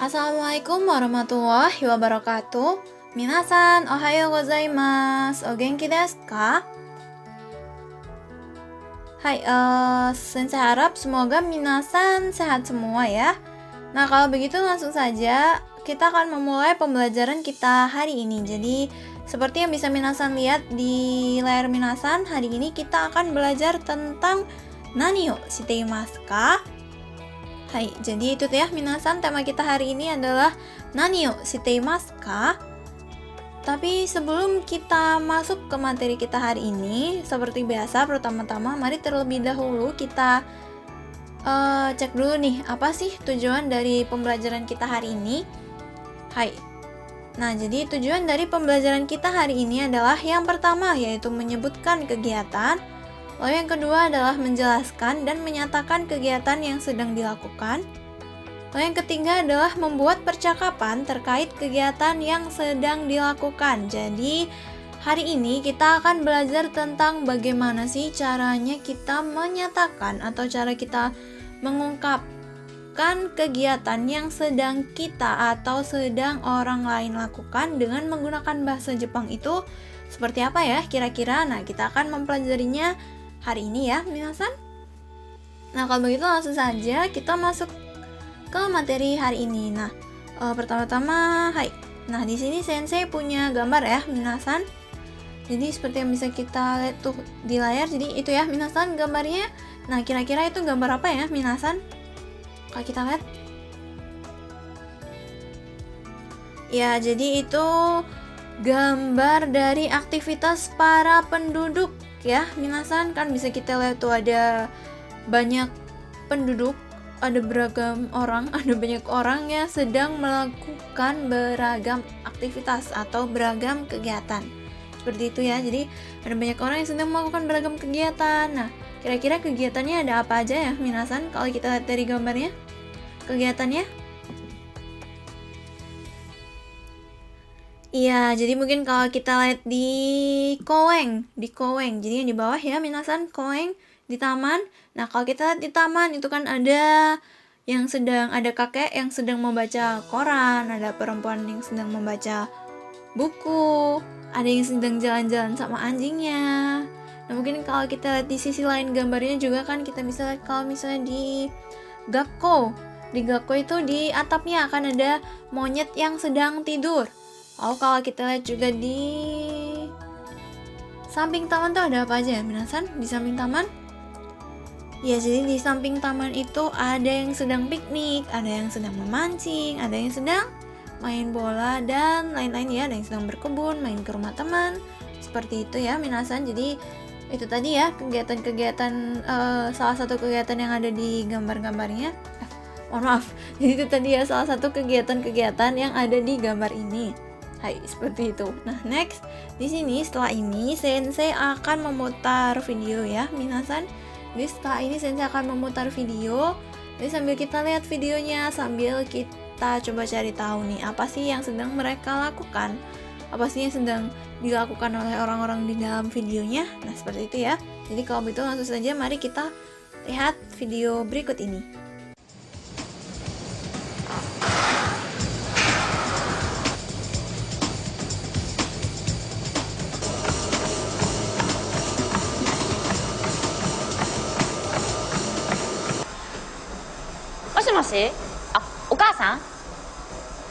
Assalamualaikum warahmatullahi wabarakatuh. Minasan, ohayo gozaimasu. O genki desu ka? Hai, sensei harap semoga minasan sehat semua ya. Nah, kalau begitu langsung saja kita akan memulai pembelajaran kita hari ini. Jadi, seperti yang bisa minasan lihat di layar minasan, hari ini kita akan belajar tentang nani o shiteimasu ka? Hai, jadi itu ya minasan, tema kita hari ini adalah nani o shiteimasu ka? Tapi sebelum kita masuk ke materi kita hari ini, seperti biasa pertama-tama mari terlebih dahulu kita cek dulu nih, apa sih tujuan dari pembelajaran kita hari ini? Hai. Nah, jadi tujuan dari pembelajaran kita hari ini adalah yang pertama yaitu menyebutkan kegiatan. Lalu yang kedua adalah menjelaskan dan menyatakan kegiatan yang sedang dilakukan. Lalu yang ketiga adalah membuat percakapan terkait kegiatan yang sedang dilakukan. Jadi hari ini kita akan belajar tentang bagaimana sih caranya kita menyatakan atau cara kita mengungkapkan kegiatan yang sedang kita atau sedang orang lain lakukan dengan menggunakan bahasa Jepang itu seperti apa ya kira-kira. Nah, kita akan mempelajarinya hari ini ya, minasan. Nah, kalau begitu langsung saja kita masuk ke materi hari ini. Nah, pertama-tama, hai. Nah, di sini sensei punya gambar ya, minasan. Jadi seperti yang bisa kita lihat tuh di layar. Jadi itu ya, minasan gambarnya. Nah, kira-kira itu gambar apa ya, minasan? Kalau kita lihat. Ya, jadi itu gambar dari aktivitas para penduduk ya, minasan. Kan bisa kita lihat tuh ada banyak penduduk, ada beragam orang, ada banyak orang yang sedang melakukan beragam aktivitas atau beragam kegiatan. Seperti itu ya. Jadi ada banyak orang yang sedang melakukan beragam kegiatan. Nah, kira-kira kegiatannya ada apa aja ya, minasan? Kalau kita lihat dari gambarnya, kegiatannya. Iya, jadi mungkin kalau kita lihat di koeng, jadi yang di bawah ya, minasan, koeng, di taman. Nah, kalau kita lihat di taman itu kan ada kakek yang sedang membaca koran, ada perempuan yang sedang membaca buku, ada yang sedang jalan-jalan sama anjingnya. Nah, mungkin kalau kita lihat di sisi lain gambarnya juga kan kita bisa lihat kalau misalnya di gakko itu di atapnya akan ada monyet yang sedang tidur. Lalu kalau kita lihat juga di samping taman tuh ada apa aja ya, minasan? Di samping taman? Ya, jadi di samping taman itu ada yang sedang piknik, ada yang sedang memancing, ada yang sedang main bola, dan lain-lain ya. Ada yang sedang berkebun, main ke rumah teman. Seperti itu ya, minasan. Jadi itu tadi ya kegiatan-kegiatan, salah satu kegiatan yang ada di gambar-gambarnya. Mohon maaf. Jadi itu tadi ya salah satu kegiatan-kegiatan yang ada di gambar ini. Hai, seperti itu. Nah, next di sini setelah ini sensei akan memutar video ya, minasan. Jadi setelah ini sensei akan memutar video. Jadi sambil kita lihat videonya, sambil kita coba cari tahu nih apa sih yang sedang mereka lakukan, apa sih yang sedang dilakukan oleh orang-orang di dalam videonya. Nah, seperti itu ya. Jadi kalau begitu langsung saja mari kita lihat video berikut ini. もしもし、あ、お母さん、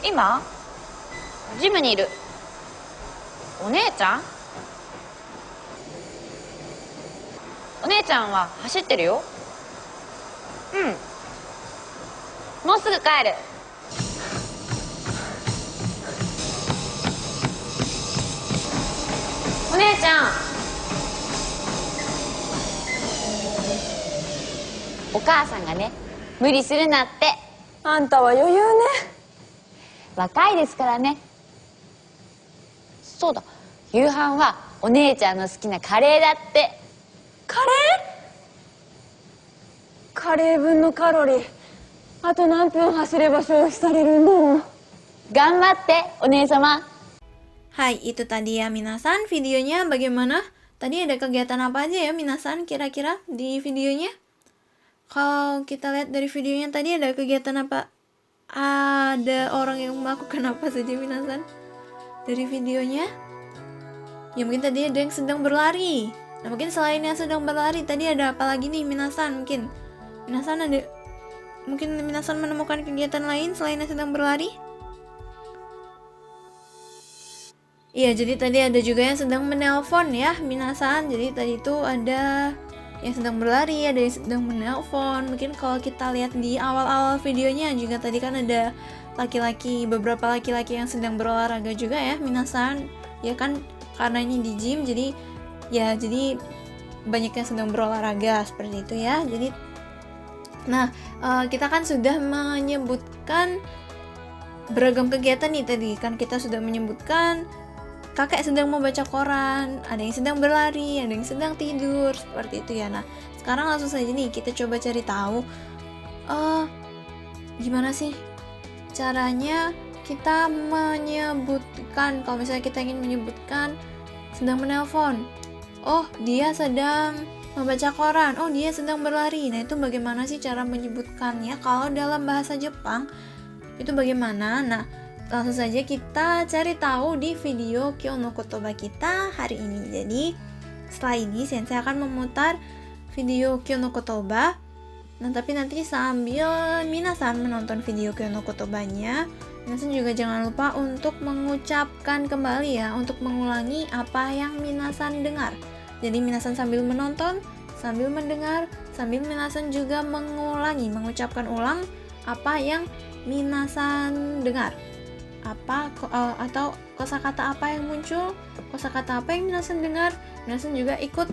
今ジムにいる。お姉ちゃんは走ってるよ。もうすぐ帰る。お姉ちゃん、お母さんがね、無理するなって。あんたは余裕ね。若いですからね。そうだ、夕飯はお姉ちゃんの好きなカレーだって。カレー分のカロリーあと何分走れば消費されるんだろう。頑張ってお姉様。Hai, itu tadi ya minasan videonya. Bagaimana? Tadi ada kegiatan apa aja ya minasan kira-kira di videonya? Kalau kita lihat dari videonya tadi ada kegiatan apa ada orang yang melakukan apa saja minasan dari videonya? Ya mungkin tadi ada yang sedang berlari. Nah mungkin selain yang sedang berlari tadi ada apa lagi nih minasan? Mungkin minasan menemukan kegiatan lain selain yang sedang berlari? Iya, jadi tadi ada juga yang sedang menelpon ya minasan. Jadi tadi itu ada yang sedang berlari, ada yang sedang menelpon. Mungkin kalau kita lihat di awal-awal videonya juga tadi kan ada beberapa laki-laki yang sedang berolahraga juga ya minasan. Ya kan karena ini di gym jadi banyak yang sedang berolahraga seperti itu ya. Jadi kita kan sudah menyebutkan beragam kegiatan nih tadi kan, kita sudah menyebutkan kakek sedang membaca koran, ada yang sedang berlari, ada yang sedang tidur, seperti itu ya. Nah, sekarang langsung saja nih kita coba cari tahu gimana sih caranya kita menyebutkan, kalau misalnya kita ingin menyebutkan sedang menelpon, oh dia sedang membaca koran, oh dia sedang berlari. Nah itu bagaimana sih cara menyebutkannya kalau dalam bahasa Jepang itu bagaimana? Nah langsung saja kita cari tahu di video Kyo no Kotoba kita hari ini. Jadi setelah ini Sensei akan memutar video Kyo no Kotoba. Nah tapi nanti sambil minasan menonton video Kyo no Kotobanya, minasan juga jangan lupa untuk mengucapkan kembali ya, untuk mengulangi apa yang minasan dengar. Jadi minasan sambil menonton, sambil mendengar, sambil minasan juga mengucapkan ulang apa yang minasan dengar. Atau kosakata apa yang muncul, kosakata apa yang minasan dengar, minasan juga ikut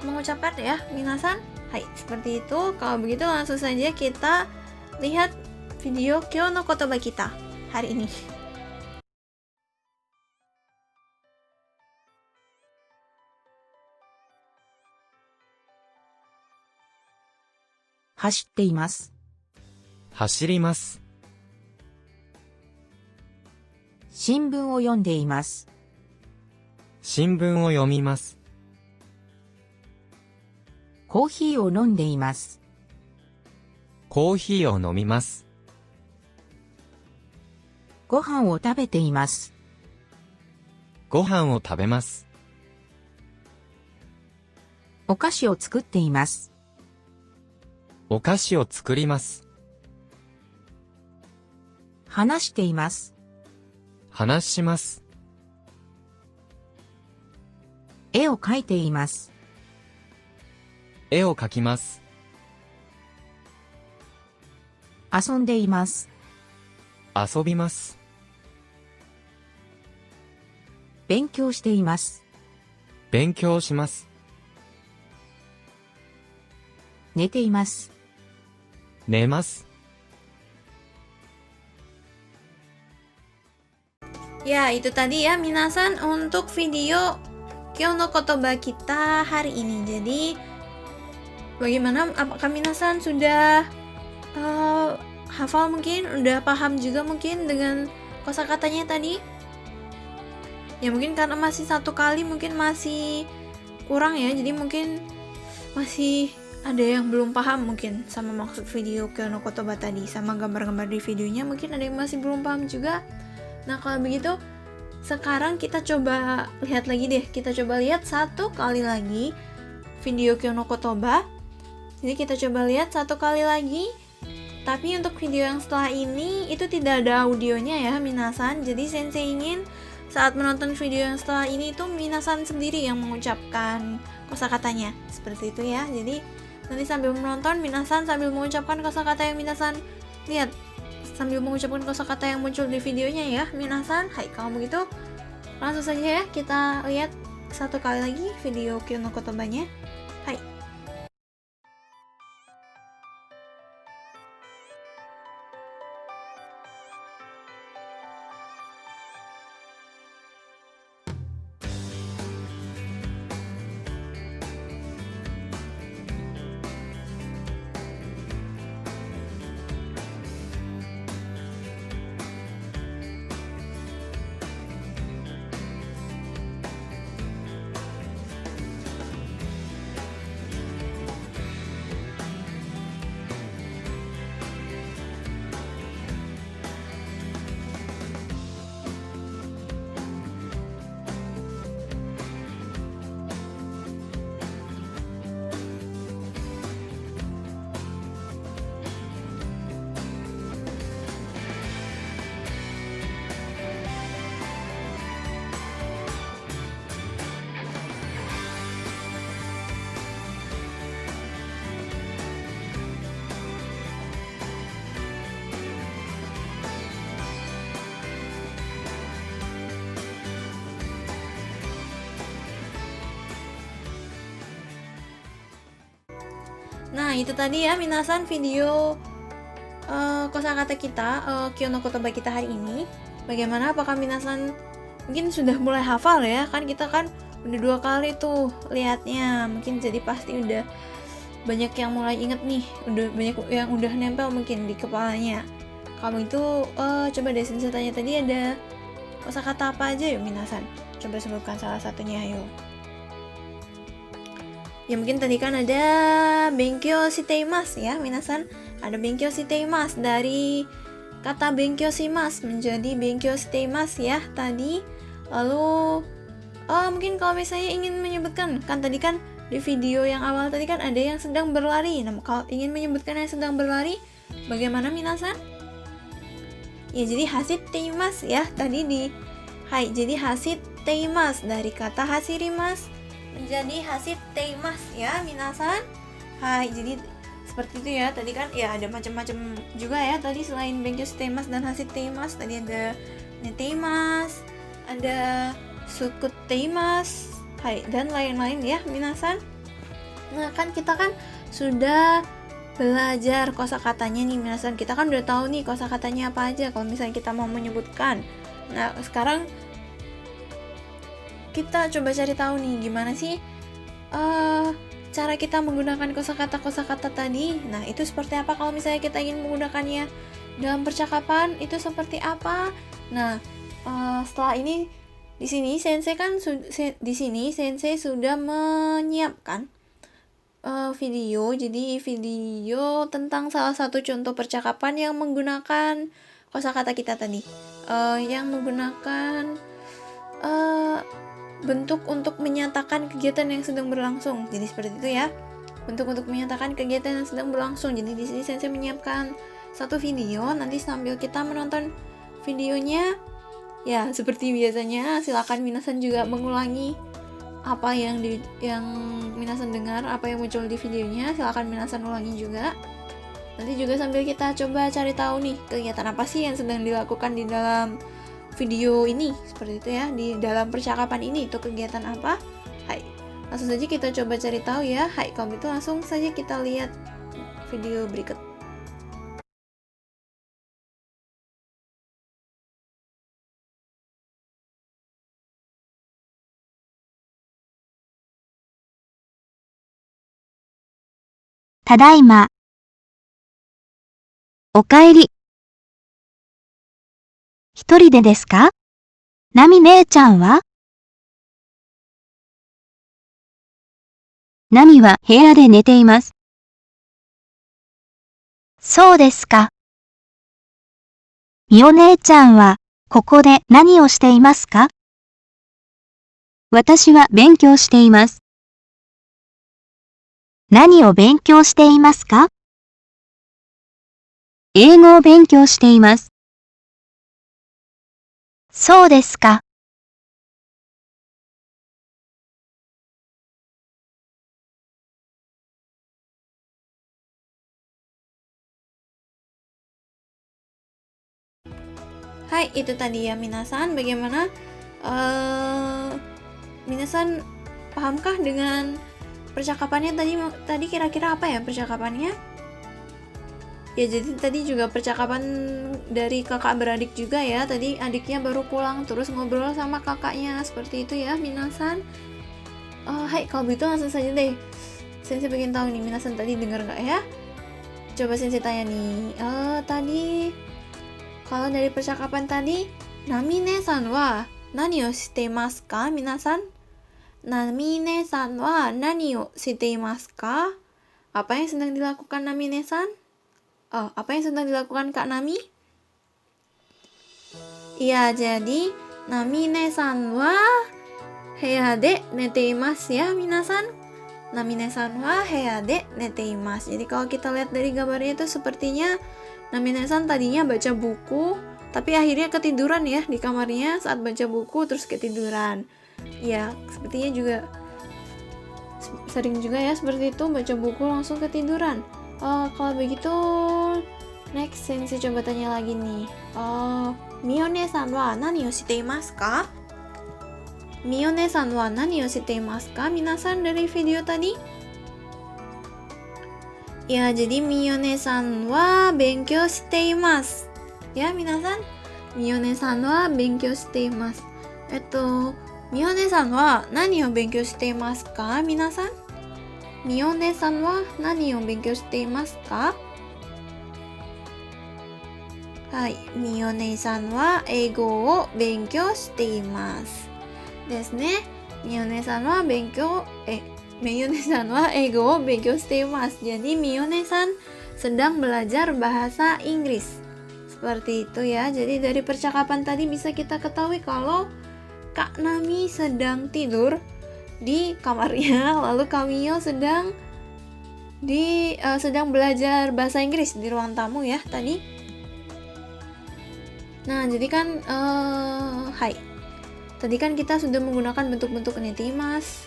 mengucapkan ya minasan. Hai, seperti itu. Kalau begitu langsung saja kita lihat video Kyo no Kotoba kita hari ini. Hashiteimasu. 走ります。新聞を読んでいます。新聞を読みます。コーヒーを飲んでいます。コーヒーを飲みます。ご飯を食べています。ご飯を食べます。お菓子を作っています。お菓子を作ります。話しています。話します。絵を描いています。絵を描きます。遊んでいます。遊びます。勉強しています。勉強します。寝ています。寝ます。Ya, itu tadi ya minasan untuk video Kyo no Kotoba kita hari ini. Jadi, bagaimana? Apakah minasan sudah hafal mungkin? Udah paham juga mungkin dengan kosakatanya tadi? Ya mungkin karena masih satu kali mungkin masih kurang ya. Jadi mungkin masih ada yang belum paham mungkin sama maksud video Kyo no Kotoba tadi, sama gambar-gambar di videonya mungkin ada yang masih belum paham juga. Nah kalau begitu sekarang kita coba lihat lagi deh, kita coba lihat satu kali lagi video Kyo no Kotoba. Jadi kita coba lihat satu kali lagi, tapi untuk video yang setelah ini itu tidak ada audionya ya minasan. Jadi sensei ingin saat menonton video yang setelah ini itu minasan sendiri yang mengucapkan kosakatanya, seperti itu ya. Jadi nanti sambil menonton minasan sambil mengucapkan kosakata yang minasan lihat, sambil mengucapkan kosakata yang muncul di videonya ya minasan. Hai, kalau begitu langsung saja ya kita lihat satu kali lagi video Kyo no Kotobanya. Hai. Nah, itu tadi ya minasan video kosakata kita, Kyo no Kotoba kita hari ini. Bagaimana, apakah minasan mungkin sudah mulai hafal ya? Kan kita kan udah 2 kali tuh lihatnya. Mungkin jadi pasti udah banyak yang mulai inget nih, udah banyak yang udah nempel mungkin di kepalanya. Kamu itu coba deh Sensei tanya tadi ada kosakata apa aja yuk minasan? Coba sebutkan salah satunya yuk. Ya mungkin tadi kan ada benkyo shiteimasu ya minasan. Ada benkyo shiteimasu, dari kata benkyo shimasu menjadi benkyo shiteimasu ya tadi. Lalu mungkin kalau misalnya ingin menyebutkan, kan tadi kan di video yang awal tadi kan ada yang sedang berlari. Nah, kalau ingin menyebutkan yang sedang berlari, bagaimana minasan? Ya jadi hasiteimasu ya tadi di hai, jadi hasiteimasu dari kata hasirimasu menjadi hasiteimasu ya minasan. Hai, jadi seperti itu ya. Tadi kan ya ada macam-macam juga ya. Tadi selain benkyo shiteimasu dan hasiteimasu, tadi ada neteimasu, ada sukuteimasu, hai, dan lain-lain ya minasan. Nah, kan kita kan sudah belajar kosakatanya nih minasan. Kita kan udah tahu nih kosakatanya apa aja kalau misalnya kita mau menyebutkan. Nah, sekarang kita coba cari tahu nih gimana sih cara kita menggunakan kosakata tadi. Nah, itu seperti apa kalau misalnya kita ingin menggunakannya dalam percakapan, itu seperti apa? Nah, setelah ini di sini Sensei sudah menyiapkan video. Jadi video tentang salah satu contoh percakapan yang menggunakan kosakata kita tadi, yang menggunakan bentuk untuk menyatakan kegiatan yang sedang berlangsung. Jadi seperti itu ya, bentuk untuk menyatakan kegiatan yang sedang berlangsung. Jadi di sini Sensei menyiapkan satu video. Nanti sambil kita menonton videonya, ya seperti biasanya silakan minasan juga mengulangi apa yang minasan dengar, apa yang muncul di videonya. Silakan minasan ulangi juga. Nanti juga sambil kita coba cari tahu nih kegiatan apa sih yang sedang dilakukan di dalam video ini, seperti itu ya, di dalam percakapan ini itu kegiatan apa. Hai, langsung saja kita coba cari tahu ya. Hai, kalau itu langsung saja kita lihat video berikut. Tadaima. おかえり。一人でですか？ナミ姉ちゃんは？ナミは部屋で寝ています。そうですか。ミオ姉ちゃんは、ここで何をしていますか？私は勉強しています。何を勉強していますか？英語を勉強しています。そうですか。Hai, itu tadi ya minasan. Bagaimana minasan pahamkah dengan percakapannya tadi kira-kira apa ya percakapannya? Ya jadi tadi juga percakapan dari kakak beradik juga ya. Tadi adiknya baru pulang terus ngobrol sama kakaknya, seperti itu ya minasan. Hai, kalau begitu langsung saja deh. Sensei pengen tahu nih minasan tadi dengar nggak ya? Coba Sensei tanya nih. Tadi kalau dari percakapan tadi, Namine-san wa nani o shiteimasu ka minasan? Namine-san wa nani o shiteimasu ka? Apa yang sedang dilakukan Namine-san? Apa yang sedang dilakukan Kak Nami? Iya, jadi Namine-san wa heya de neteimasu ya minasan. Namine-san wa heya de neteimasu. Jadi kalau kita lihat dari gambarnya itu sepertinya Namine-san tadinya baca buku, tapi akhirnya ketiduran ya di kamarnya saat baca buku terus ketiduran. Ya, sepertinya juga sering juga ya seperti itu, baca buku langsung ketiduran. Kalau begitu next Sensei coba tanya lagi nih. Mione-san wa nani o shiteimasu ka? Mione-san wa nani o shiteimasu ka? Minasan dari video tadi. Ya, jadi Miyone-san wa benkyou shite imasu. Ya, minasan. Miyone-san wa benkyou shite imasu. Miyone-san wa nani o benkyou shite imasu ka, minasan? Miyone-san wa nani o benkyou shite imasu ka? Hai, Miyone-san wa eigo o benkyou shite imasu. Desu ne. Miyone-san wa Miyone-san wa eigo o benkyou shite imasu. Jadi Miyone-san sedang belajar bahasa Inggris. Seperti itu ya. Jadi dari percakapan tadi bisa kita ketahui kalau Kak Nami sedang tidur di kamarnya, lalu Kak Mio sedang belajar bahasa Inggris di ruang tamu ya tadi. Nah, jadi kan hai. Tadi kan kita sudah menggunakan bentuk-bentuk netimas.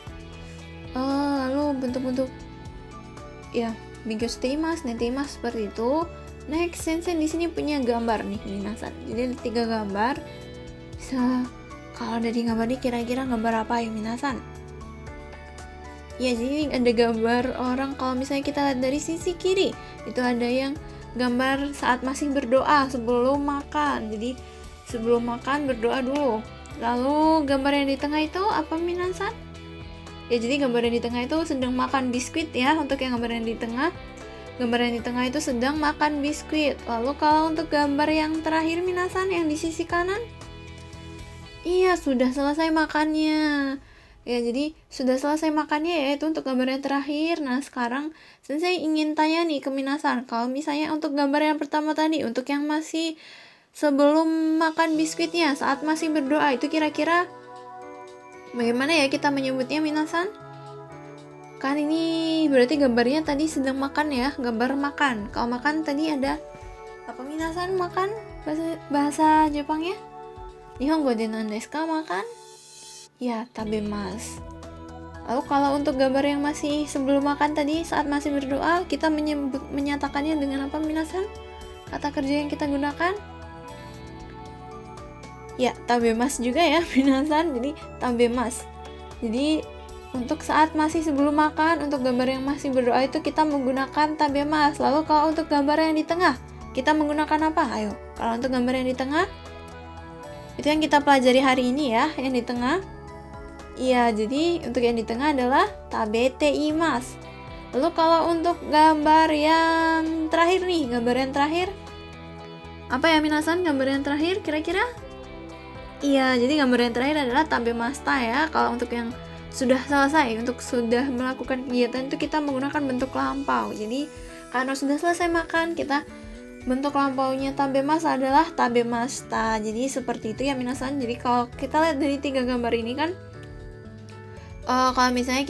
Lalu bentuk-bentuk ya, benkyou shite imasu, netimas seperti itu. Next, Sensei di sini punya gambar nih, minasan. Jadi ada 3 gambar. Kalau dari gambar ini kira-kira gambar apa ya, minasan? Ya, jadi ada gambar orang kalau misalnya kita lihat dari sisi kiri, itu ada yang gambar saat masih berdoa sebelum makan. Jadi sebelum makan berdoa dulu. Lalu gambar yang di tengah itu apa, minasan? Ya, jadi gambar yang di tengah itu sedang makan biskuit ya. Untuk yang gambar yang di tengah itu sedang makan biskuit. Lalu kalau untuk gambar yang terakhir, minasan, yang di sisi kanan, iya, sudah selesai makannya. Ya, jadi sudah selesai makannya yaitu untuk gambar yang terakhir. Nah, sekarang Sensei ingin tanya nih ke minasan, kalau misalnya untuk gambar yang pertama tadi, untuk yang masih sebelum makan biskuitnya, saat masih berdoa, itu kira-kira bagaimana ya kita menyebutnya, minasan? Kan ini berarti gambarnya tadi sedang makan ya, gambar makan. Kalau makan tadi ada apa, minasan? Makan bahasa Jepangnya? Nihongo de nan desu ka, makan? Ya, tabemasu. Lalu kalau untuk gambar yang masih sebelum makan tadi, saat masih berdoa, kita menyatakannya dengan apa, minasan? Kata kerja yang kita gunakan? Ya, tabemasu juga ya, minasan. Jadi tabemasu. Jadi untuk saat masih sebelum makan, untuk gambar yang masih berdoa itu kita menggunakan tabemasu. Lalu kalau untuk gambar yang di tengah, kita menggunakan apa? Ayo, kalau untuk gambar yang di tengah, itu yang kita pelajari hari ini ya, yang di tengah. Iya, jadi untuk yang di tengah adalah tabete imasu. Lalu kalau untuk gambar yang terakhir nih, gambar yang terakhir apa ya, minasan? Gambar yang terakhir kira-kira? Iya, jadi gambar yang terakhir adalah tabemasta ya. Kalau untuk yang sudah selesai, untuk sudah melakukan kegiatan itu kita menggunakan bentuk lampau. Jadi karena sudah selesai makan, kita bentuk lampaunya tabemasu adalah tabemasta. Jadi seperti itu ya, minasan. Jadi kalau kita lihat dari 3 gambar ini kan, kalau misalnya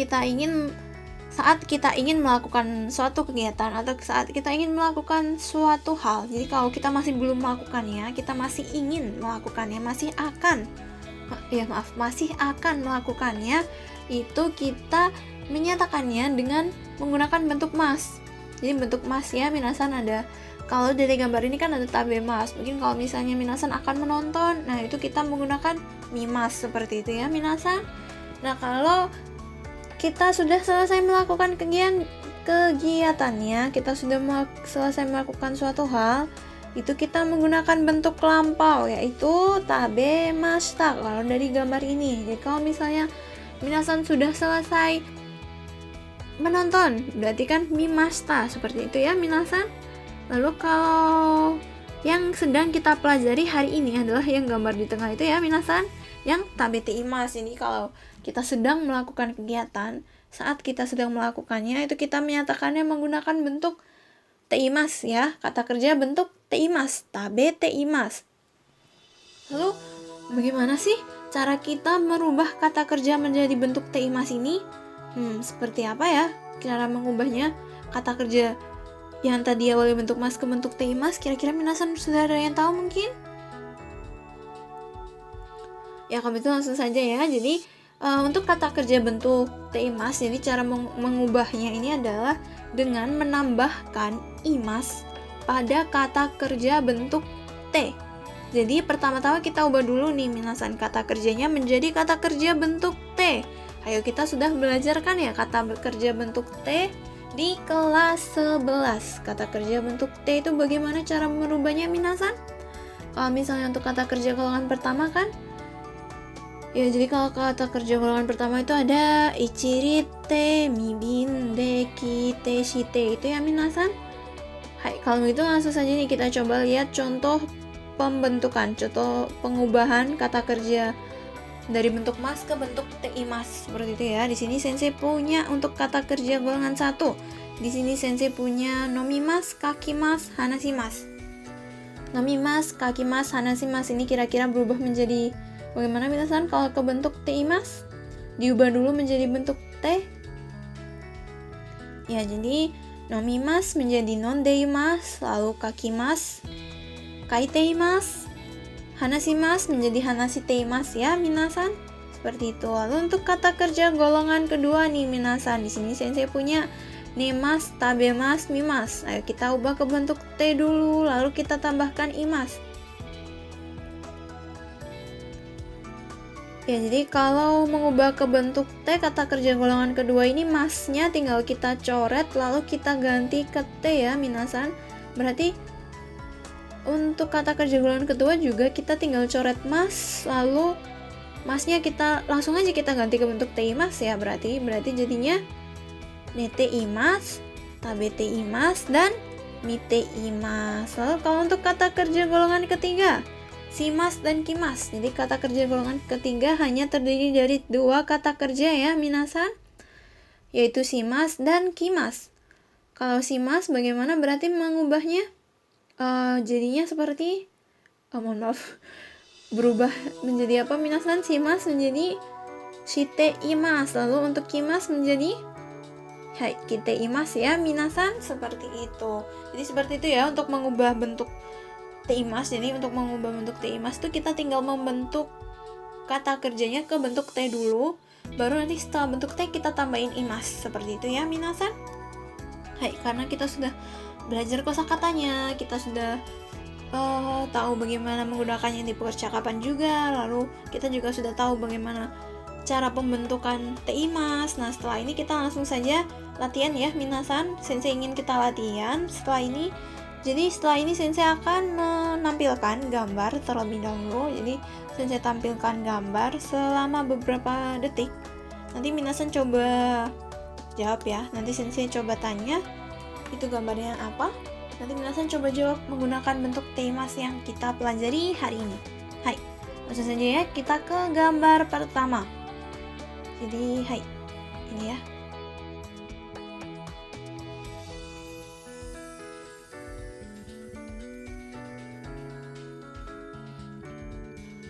saat kita ingin melakukan suatu kegiatan atau saat kita ingin melakukan suatu hal, jadi kalau kita masih belum melakukannya, kita masih ingin melakukannya, masih akan melakukannya, itu kita menyatakannya dengan menggunakan bentuk mas. Jadi bentuk mas ya, minasan. Ada, kalau dari gambar ini kan ada tabemasu. Mungkin kalau misalnya minasan akan menonton, nah itu kita menggunakan mimas, seperti itu ya, minasan. Nah, kalau kita sudah selesai melakukan kegiatannya, kita sudah selesai melakukan suatu hal, itu kita menggunakan bentuk lampau, yaitu tabemashita kalau dari gambar ini. Jadi kalau misalnya minasan sudah selesai menonton, berarti kan mimashita, seperti itu ya, minasan. Lalu kalau yang sedang kita pelajari hari ini adalah yang gambar di tengah itu ya, minasan, yang tabete imasu. Ini kalau kita sedang melakukan kegiatan, saat kita sedang melakukannya, itu kita menyatakannya menggunakan bentuk teimas ya, kata kerja bentuk teimas, tabete imasu. Lalu bagaimana sih cara kita merubah kata kerja menjadi bentuk teimas ini? Seperti apa ya cara mengubahnya? Kata kerja yang tadi awalnya bentuk mas ke bentuk teimas, kira-kira minasan sudah ada yang tahu mungkin? Ya, kalau itu langsung saja ya. Jadi untuk kata kerja bentuk teimas, jadi cara mengubahnya ini adalah dengan menambahkan imas pada kata kerja bentuk T. Jadi pertama-tama kita ubah dulu nih, minasan, kata kerjanya menjadi kata kerja bentuk T. Ayo, kita sudah belajar kan ya kata kerja bentuk T. Di kelas 11, kata kerja bentuk T itu bagaimana cara merubahnya minasan? Kalau misalnya untuk kata kerja golongan pertama kan, ya jadi kalau kata kerja golongan pertama itu ada ichirite, mibinde, kite, shite, itu ya minasan. Hai, kalau begitu langsung saja nih kita coba lihat contoh pembentukan, contoh pengubahan kata kerja dari bentuk mas ke bentuk teimas seperti itu ya. Di sini sensei punya untuk kata kerja golongan 1. Di sini sensei punya nomimas, kakimas, hanashimas. Nomimas, kakimas, hanashimas ini kira-kira berubah menjadi bagaimana minasan kalau ke bentuk teimas? Diubah dulu menjadi bentuk T. Ya, jadi nomimas menjadi nondeimas, lalu kakimas, kaiteimas, hanashimas menjadi hanashiteimas ya minasan. Seperti itu. Lalu untuk kata kerja golongan kedua nih minasan, di sini sensei punya nemas, tabemas, mimas. Ayo kita ubah ke bentuk T dulu, lalu kita tambahkan imas. Ya, jadi kalau mengubah ke bentuk T kata kerja golongan kedua ini masnya tinggal kita coret lalu kita ganti ke T ya minasan. Berarti untuk kata kerja golongan kedua juga kita tinggal coret mas, lalu masnya kita langsung aja kita ganti ke bentuk T imas ya. Berarti jadinya nete imas, tabete imas, dan mite imas. Lalu kalau untuk kata kerja golongan ketiga, shimas dan kimas. Jadi kata kerja golongan ketiga hanya terdiri dari 2 kata kerja ya minasan, yaitu shimas dan kimas. Kalau shimas bagaimana berarti mengubahnya? Jadinya seperti mohon maaf, berubah menjadi apa minasan? Shimas menjadi shite imas, lalu untuk kimas menjadi kite imas ya minasan, seperti itu. Jadi seperti itu ya untuk mengubah bentuk teimas. Jadi untuk mengubah bentuk teimas tuh kita tinggal membentuk kata kerjanya ke bentuk T dulu, baru nanti setelah bentuk T kita tambahin imas, seperti itu ya minasan. Hai, karena kita sudah belajar kosakatanya, kita sudah tahu bagaimana menggunakannya di percakapan juga, lalu kita juga sudah tahu bagaimana cara pembentukan teimas. Nah, setelah ini kita langsung saja latihan ya minasan. Sensei ingin kita latihan setelah ini. Jadi setelah ini sensei akan menampilkan gambar terlebih dahulu. Jadi sensei tampilkan gambar selama beberapa detik. Nanti minasan coba jawab ya. Nanti sensei coba tanya itu gambarnya apa. Nanti minasan coba jawab menggunakan bentuk teimas yang kita pelajari hari ini. Hai, langsung saja ya kita ke gambar pertama. Jadi hai, ini ya.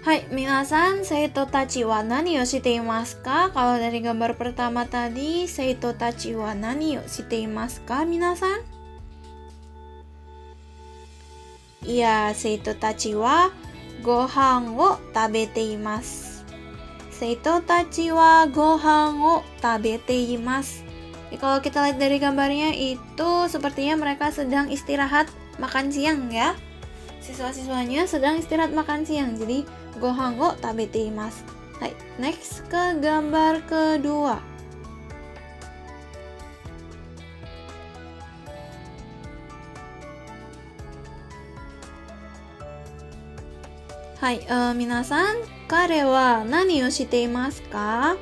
Hai, minasan, seito tachi wa nani o shite imasu ka? Kalau dari gambar pertama tadi, seito tachi wa nani o shite imasu ka, minasan? Iya, seito tachi wa gohan o tabete imasu. Seito tachi wa gohan o tabete imasu. Kalau kita lihat dari gambarnya itu sepertinya mereka sedang istirahat makan siang ya. Siswa-siswanya sedang istirahat makan siang. Jadi gohan o tabete imasu. Hai, next ke gambar kedua. Hai, minasan, kare wa nani o shite imasu ka?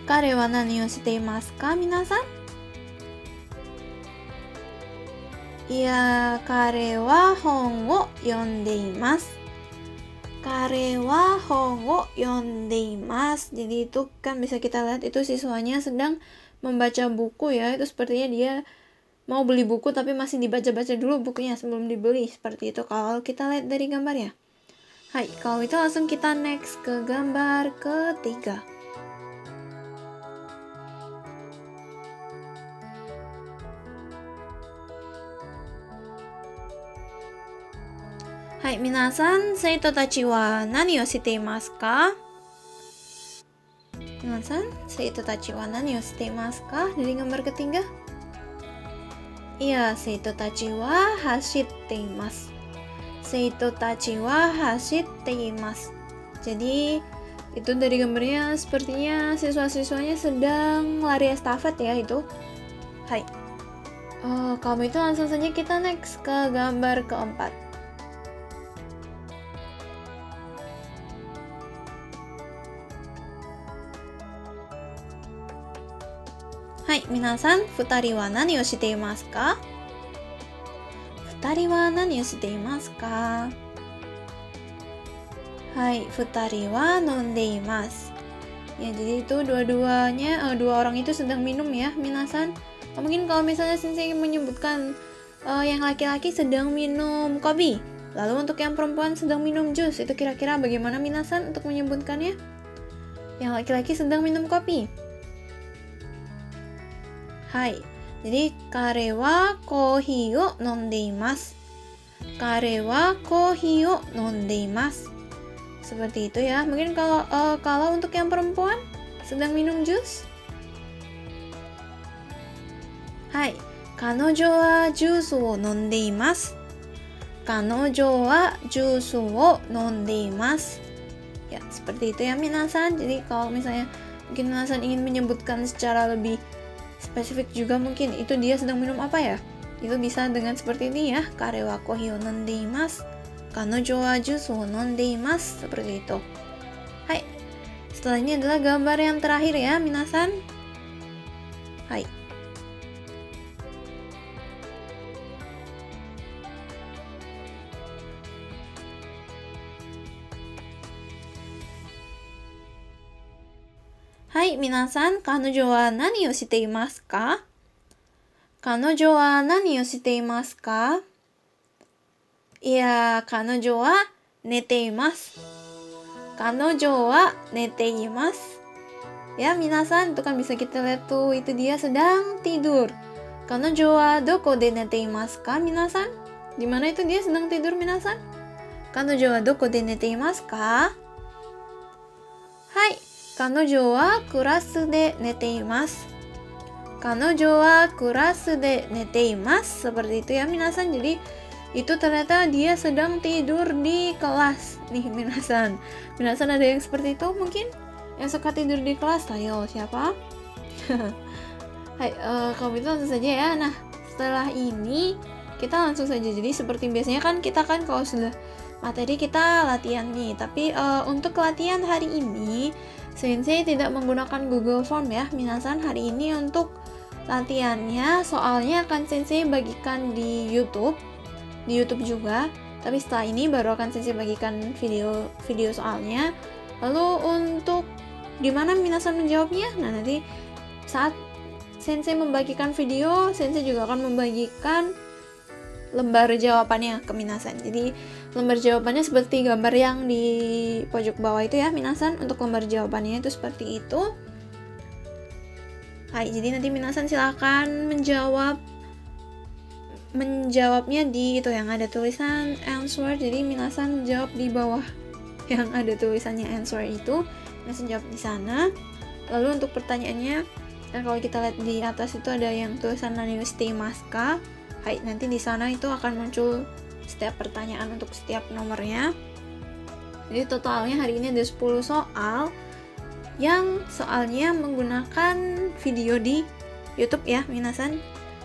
Kare wa nani o shite imasu ka, minasan? Iya, kare wa hon o yonde imasu. Kare wa hon o yonde imasu. Jadi itu kan bisa kita lihat itu siswanya sedang membaca buku ya. Itu sepertinya dia mau beli buku tapi masih dibaca-baca dulu bukunya sebelum dibeli. Seperti itu kalau kita lihat dari gambarnya. Hai, kalau itu langsung kita next ke gambar ketiga. Hai, minasan, seito tachi wa nani o shite imasu ka? Minasan, seito tachi wa nani o shite imasu ka? Dari gambar ketiga. Iya, seito tachi wa hashite imasu. Seito tachi wa hashite imasu. Jadi itu dari gambarnya sepertinya siswa-siswanya sedang lari estafet ya itu. Hai. Kalau itu langsung saja kita next ke gambar keempat. Hai, minasan, futari wa nani o shite imasu ka? Futari wa nani o shite imasu ka? Hai, futari wa nonde imasu. Ya, jadi itu dua-duanya, dua orang itu sedang minum ya, minasan. Mungkin kalau misalnya sensei menyebutkan yang laki-laki sedang minum kopi, lalu untuk yang perempuan sedang minum jus, itu kira-kira bagaimana minasan untuk menyebutkannya? Yang laki-laki sedang minum kopi. Hai, jadi kare wa kohi o nonde imasu. Kare wa kohi o nonde imasu. Seperti itu ya. Mungkin kalau untuk yang perempuan sedang minum jus. Hai, kanojo wa jusu o nonde imasu. Kanojo wa jusu o nonde imasu. Ya, seperti itu ya minasan. Jadi kalau misalnya mungkin minasan ingin menyebutkan secara lebih spesifik juga, mungkin itu dia sedang minum apa ya, itu bisa dengan seperti ini ya, kare wa kohi o nonde imasu, kanojo wa jusu o nonde imasu, seperti itu. Hai, setelah ini adalah gambar yang terakhir ya minasan. Hai. Hai, minasan, kanojo wa nani o shite imasu ka? Kanojo wa nani o shite imasu ka? Iya, kanojo wa nete imasu. Kanojo wa nete imasu. Ya, minasan, itu kan bisa kita lihat tuh, itu dia sedang tidur. Kanojo wa doko de nete imasu ka, minasan? Di mana itu dia sedang tidur, minasan? Kanojo wa doko de nete imasu ka? Hai. Kanojo wa kurasu de nete imasu. Kanojo wa kurasu de nete imasu. Seperti itu ya minasan. Jadi itu ternyata dia sedang tidur di kelas. Nih minasan. Minasan ada yang seperti itu mungkin? Yang suka tidur di kelas? Ayo, siapa? Hai, kalau itu langsung saja ya. Nah, setelah ini kita langsung saja. Jadi seperti biasanya kan kita kan kalau sudah materi kita latihan nih. Tapi untuk latihan hari ini Sensei tidak menggunakan Google Form ya minasan. Hari ini untuk latihannya soalnya akan Sensei bagikan di YouTube juga. Tapi setelah ini baru akan Sensei bagikan video soalnya. Lalu untuk di mana minasan menjawabnya? Nah, nanti saat Sensei membagikan video, Sensei juga akan membagikan lembar jawabannya ke minasan. Jadi lembar jawabannya seperti gambar yang di pojok bawah itu ya minasan. Untuk lembar jawabannya itu seperti itu. Hai, jadi nanti minasan silakan menjawabnya di itu yang ada tulisan answer. Jadi minasan menjawab di bawah yang ada tulisannya answer itu, minasan jawab di sana. Lalu untuk pertanyaannya, kalau kita lihat di atas itu ada yang tulisan nani o shite imasu ka. Hai, nanti di sana itu akan muncul setiap pertanyaan untuk setiap nomornya. Jadi totalnya hari ini ada 10 soal yang soalnya menggunakan video di YouTube ya minasan.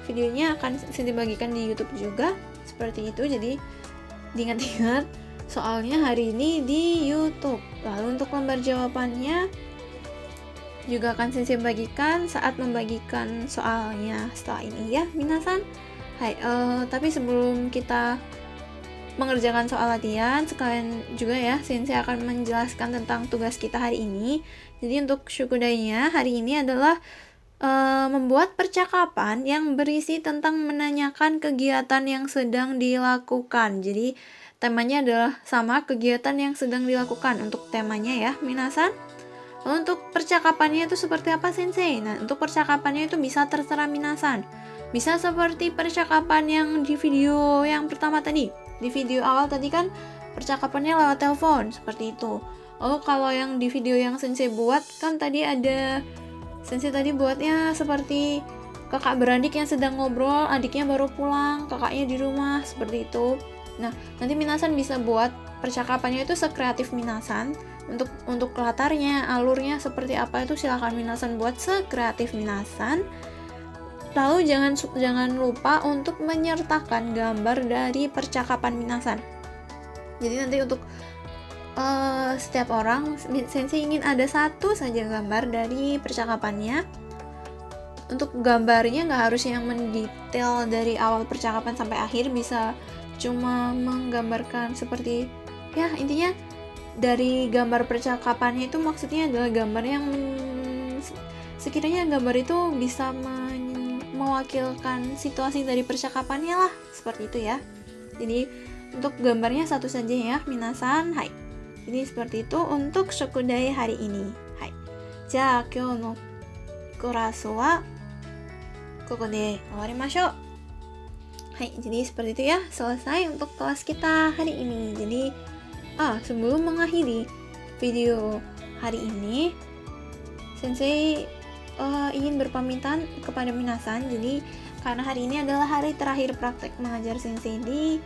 Videonya akan dibagikan di YouTube juga seperti itu. Jadi diingat-ingat soalnya hari ini di YouTube. Lalu untuk lembar jawabannya juga akan Sensei bagikan saat membagikan soalnya setelah ini ya minasan. Hai, tapi sebelum kita mengerjakan soal latihan, sekalian juga ya Sensei akan menjelaskan tentang tugas kita hari ini. Jadi untuk Shukudai-nya hari ini adalah membuat percakapan yang berisi tentang menanyakan kegiatan yang sedang dilakukan. Jadi temanya adalah sama, kegiatan yang sedang dilakukan untuk temanya ya minasan. Lalu untuk percakapannya itu seperti apa Sensei? Nah, untuk percakapannya itu bisa terserah minasan. Bisa seperti percakapan yang di video yang pertama tadi. Di video awal tadi kan percakapannya lewat telepon, seperti itu. Lalu kalau yang di video yang Sensei buat kan tadi ada, Sensei tadi buatnya seperti kakak beradik yang sedang ngobrol, adiknya baru pulang, kakaknya di rumah, seperti itu. Nah, nanti minasan bisa buat percakapannya itu sekreatif minasan. Untuk latarnya, alurnya seperti apa itu silakan minasan buat sekreatif minasan. Lalu jangan lupa untuk menyertakan gambar dari percakapan minasan. Jadi nanti untuk setiap orang, sensei ingin ada satu saja gambar dari percakapannya. Untuk gambarnya nggak harus yang mendetail dari awal percakapan sampai akhir, bisa cuma menggambarkan seperti, ya intinya dari gambar percakapannya itu maksudnya adalah gambar yang sekiranya gambar itu bisa mewakilkan situasi dari percakapannya lah, seperti itu ya. Jadi untuk gambarnya satu saja ya, minasan. Hai. Jadi seperti itu untuk shokudai hari ini. Hai. Ja, kyou no kurasu wa koko de owarimashou. Hai, jadi seperti itu ya, selesai untuk kelas kita hari ini. Jadi sebelum mengakhiri video hari ini, sensei ingin berpamitan kepada minasan. Jadi karena hari ini adalah hari terakhir praktek mengajar sensei di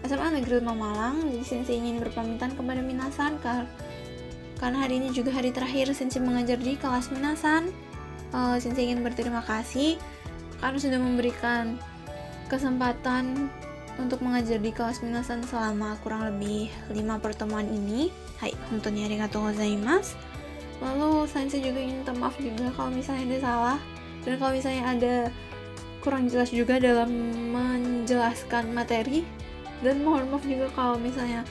SMA Negeri 5 Malang, jadi sensei ingin berpamitan kepada minasan karena hari ini juga hari terakhir sensei mengajar di kelas minasan. Sensei ingin berterima kasih karena sudah memberikan kesempatan untuk mengajar di kelas minasan selama kurang lebih 5 pertemuan ini. Hai, hontou ni arigatou gozaimasu. Lalu sensei juga ingin minta maaf juga kalau misalnya ada salah, dan kalau misalnya ada kurang jelas juga dalam menjelaskan materi, dan mohon maaf juga kalau misalnya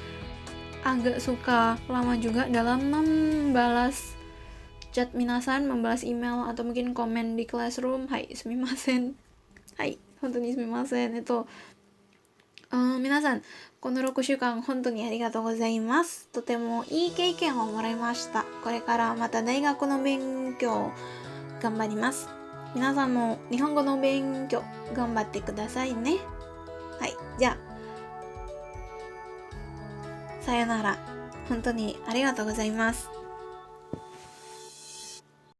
agak suka lama juga dalam membalas chat minasan, membalas email atau mungkin komen di classroom. Hai, sumimasen. Hai, hontou ni sumimasen. Minasan, この6週間本当にありがとうございます。とてもいい経験をもらいました。これからまた大学の勉強頑張ります。皆さんも日本語の勉強頑張ってくださいね。はい、じゃあさよなら。本当にありがとうございます。